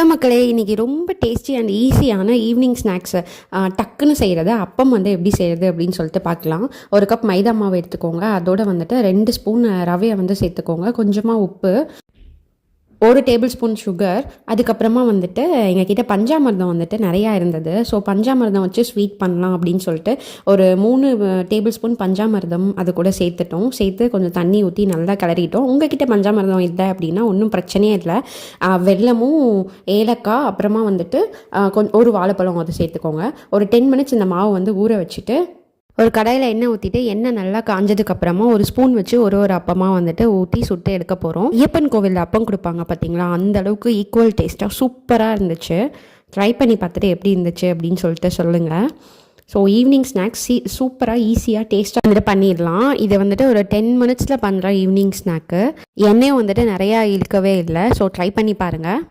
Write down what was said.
Hello மக்களே, இன்றைக்கி ரொம்ப டேஸ்டி அண்ட் ஈஸியான ஈவினிங் ஸ்நாக்ஸு டக்குன்னு செய்கிறது அப்பம் வந்து எப்படி செய்கிறது அப்படின்னு சொல்லிட்டு பார்க்கலாம். ஒரு கப் மைதா மாவு எடுத்துக்கோங்க. அதோடு வந்துட்டு 2 ஸ்பூன் ரவையை வந்து சேர்த்துக்கோங்க. கொஞ்சமாக உப்பு, 1 டேபிள் ஸ்பூன் சுகர். அதுக்கப்புறமா வந்துட்டு எங்ககிட்ட பஞ்சாமிர்தம் வந்துட்டு நிறையா இருந்தது. ஸோ பஞ்சாமிர்தம் வச்சு ஸ்வீட் பண்ணலாம் அப்படின்னு சொல்லிட்டு ஒரு 3 டேபிள் ஸ்பூன் பஞ்சாமிர்தம் அது கூட சேர்த்துட்டோம். சேர்த்து கொஞ்சம் தண்ணி ஊற்றி நல்லா கிளறிட்டோம். உங்ககிட்ட பஞ்சாமிர்தம் இல்லை அப்படின்னா ஒன்றும் பிரச்சனையே இல்லை. வெல்லமும் ஏலக்காய் அப்புறமா வந்துட்டு ஒரு வாழைப்பழம் அதை சேர்த்துக்கோங்க. ஒரு 10 மினிட்ஸ் இந்த மாவு வந்து ஊற வச்சுட்டு ஒரு கடாயில் எண்ணெய் ஊற்றிட்டு எண்ணெய் நல்லா காஞ்சதுக்கப்புறமா ஒரு ஸ்பூன் வச்சு ஒரு அப்பமாக வந்துட்டு ஊற்றி சுட்டு எடுக்க போகிறோம். ஐயப்பன் கோவிலில் அப்பம் கொடுப்பாங்க பார்த்தீங்களா, அந்த அளவுக்கு ஈக்குவல் டேஸ்ட்டாக சூப்பராக இருந்துச்சு. ட்ரை பண்ணி பார்த்துட்டு எப்படி இருந்துச்சு அப்படின்னு சொல்லிட்டு சொல்லுங்கள். ஸோ ஈவினிங் ஸ்நாக்ஸ் சூப்பராக ஈஸியாக டேஸ்ட்டாக வந்துட்டு பண்ணிடலாம். இதை வந்துட்டு ஒரு 10 மினிட்ஸில் பண்ணுற ஈவினிங் ஸ்நாக்கு. எண்ணெயும் வந்துட்டு நிறையா இழுக்கவே இல்லை. ஸோ ட்ரை பண்ணி பாருங்கள்.